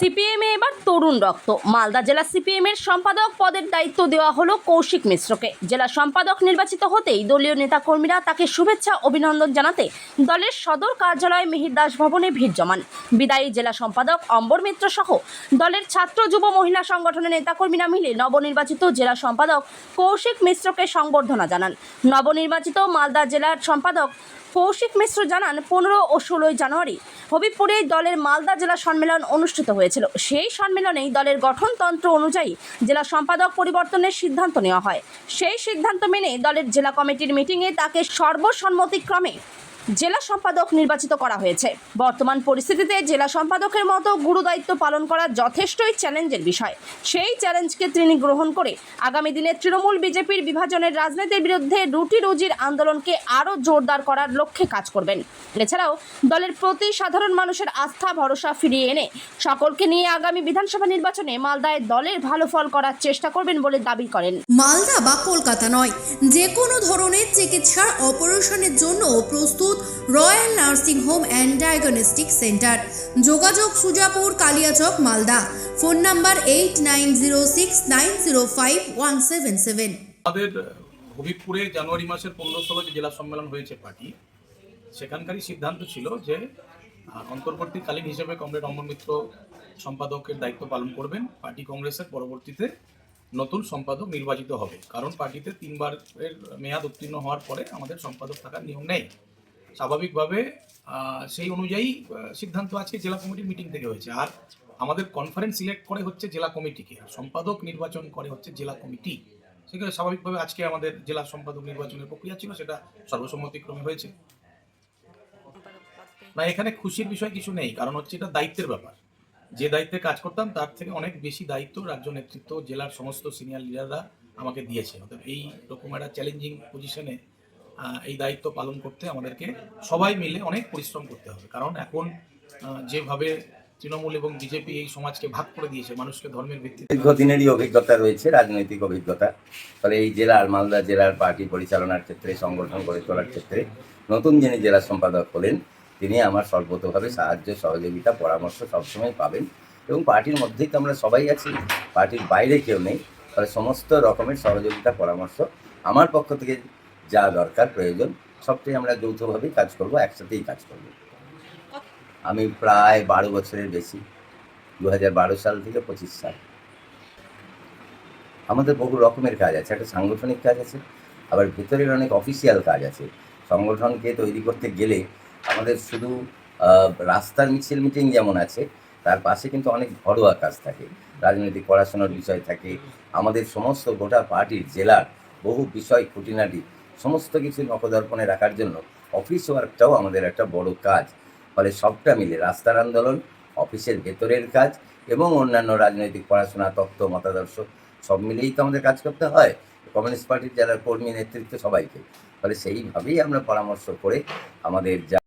সিপিএমে এবার তরুণ রক্ত। মালদা জেলা সিপিএম এর সম্পাদক পদের দায়িত্ব দেওয়া হলো কৌশিক মিশ্রকে। জেলা সম্পাদক নির্বাচিত হতেই দলীয় নেতাকর্মীরা তাকে শুভেচ্ছা অভিনন্দন জানাতে দলের সদর কার্যালয় মিহিরদাস ভবনে ভিড় জমান। বিদায়ী জেলা সম্পাদক অম্বর মিত্র সহ দলের ছাত্র যুব মহিলা সংগঠনের নেতাকর্মীরা মিলে নবনির্বাচিত জেলা সম্পাদক কৌশিক মিশ্রকে সংবর্ধনা জানান। নবনির্বাচিত মালদা জেলার সম্পাদক কৌশিক মিশ্র জানান, 15 ও 16 জানুয়ারি হবিবপুরে দলের মালদা জেলা সম্মেলন অনুষ্ঠিত হয়েছিল। সেই সম্মেলনেই দলের গঠনতন্ত্র অনুযায়ী জেলা সম্পাদক পরিবর্তনের সিদ্ধান্ত নেওয়া হয়। সেই সিদ্ধান্ত মেনে দলের জেলা কমিটির মিটিংয়ে তাকে সর্বসম্মতিক্রমে জেলা সম্পাদক নির্বাচিত করা হয়েছে। বর্তমান পরিস্থিতিতে জেলা সম্পাদকের মতো গুরুদায়িত্ব পালন করা যথেষ্টই চ্যালেঞ্জের বিষয়। সেই চ্যালেঞ্জকে তিনি গ্রহণ করে আগামী দিনে তৃণমূল বিজেপির বিভাজনের রাজনীতির বিরুদ্ধে রুটি রুজির আন্দোলনকে আরও জোরদার করার লক্ষ্যে কাজ করবেন। এছাড়াও দলের প্রতি সাধারণ মানুষের আস্থা ভরসা ফিরিয়ে এনে সকলকে নিয়ে আগামী বিধানসভা নির্বাচনে মালদায় দলের ভালো ফল করার চেষ্টা করবেন বলে দাবি করেন। মালদা বা কলকাতা নয়, যে কোনো ধরনের চিকিৎসার অপারেশনের জন্য প্রস্তুত royal nursing home and diagnostic centre. যোগাযোগ সুজাপুর, কালিয়াচক, মালদা। Phone number 8906905177। আমাদের হবিবপুরে জানুয়ারি মাসের 15-16 যে জেলা সম্মেলন হয়েছে পার্টি, সেখানকারই সিদ্ধান্ত ছিল যে অন্তর্বর্তীকালীন হিসেবে কমরেড অমর মিত্র সম্পাদকের দায়িত্ব পালন করবেন। পার্টি কংগ্রেসের পরবর্তীতে নতুন সম্পাদক নির্বাচিত হবে, কারণ পার্টিতে 3 বারের মেয়াদ উত্তীর্ণ হওয়ার পরে আমাদের সম্পাদক থাকার নিয়ম নেই। স্বাভাবিকভাবে সেই অনুযায়ী সিদ্ধান্ত আজকে জেলা কমিটির মিটিং থেকে হয়েছে। আর আমাদের কনফারেন্স সিলেক্ট করে হচ্ছে জেলা কমিটিকে, আর সম্পাদক নির্বাচন করে হচ্ছে জেলা কমিটি। সেখানে স্বাভাবিকভাবে আজকে আমাদের জেলা সম্পাদক নির্বাচনের প্রক্রিয়া ছিল, সেটা সর্বসম্মতিক্রমে হয়েছে। না, এখানে খুশির বিষয় কিছু নেই, কারণ হচ্ছে এটা দায়িত্বের ব্যাপার। যে দায়িত্বে কাজ করতাম তার থেকে অনেক বেশি দায়িত্ব রাজ্য নেতৃত্ব, জেলার সমস্ত সিনিয়র লিডাররা আমাকে দিয়েছে। অর্থাৎ এই রকম একটা চ্যালেঞ্জিং পজিশনে এই দায়িত্ব পালন করতে আমাদেরকে সবাই মিলে অনেক পরিশ্রম করতে হবে। কারণ এখন যেভাবে তৃণমূল এবং বিজেপি এই সমাজকে ভাগ করে দিয়েছে, মানুষকে ধর্মের ভিত্তিতে। দীর্ঘদিনেরই অভিজ্ঞতা রয়েছে, রাজনৈতিক অভিজ্ঞতা। ফলে এই জেলার, মালদা জেলার পার্টি পরিচালনার ক্ষেত্রে, সংগঠন গড়ে তোলার ক্ষেত্রে নতুন যিনি জেলা সম্পাদক হলেন, তিনি আমার সর্বতোভাবে সাহায্য, সহযোগিতা, পরামর্শ সবসময় পাবেন। এবং পার্টির মধ্যেই তো আমরা সবাই আছি, পার্টির বাইরে কেউ নেই। ফলে সমস্ত রকমের সহযোগিতা, পরামর্শ আমার পক্ষ থেকে যা দরকার, প্রয়োজন, সবটাই আমরা যৌথভাবেই কাজ করব, একসাথেই কাজ করব। আমি প্রায় 12 বছরের বেশি, 2012 সাল থেকে 25 সাল। আমাদের বহু রকমের কাজ আছে, একটা সাংগঠনিক কাজ আছে, আবার ভেতরের অনেক অফিসিয়াল কাজ আছে। সংগঠনকে তৈরি করতে গেলে আমাদের শুধু রাস্তার মিছিল মিটিং যেমন আছে, তার পাশে কিন্তু অনেক ঘরোয়া কাজ থাকে, রাজনৈতিক পড়াশোনার বিষয় থাকে। আমাদের সমস্ত গোটা পার্টির, জেলার বহু বিষয়, খুঁটিনাটি সমস্ত কিছু নখদর্পণে রাখার জন্য অফিস ওয়ার্কটাও আমাদের একটা বড় কাজ। ফলে সবটা মিলে রাস্তার আন্দোলন, অফিসের ভেতরের কাজ এবং অন্যান্য রাজনৈতিক পড়াশোনা, তত্ত্ব, মতাদর্শ সব মিলেই তো আমাদের কাজ করতে হয় কমিউনিস্ট পার্টির যারা কর্মী, নেতৃত্ব সবাইকে। ফলে সেইভাবেই আমরা পরামর্শ করে আমাদের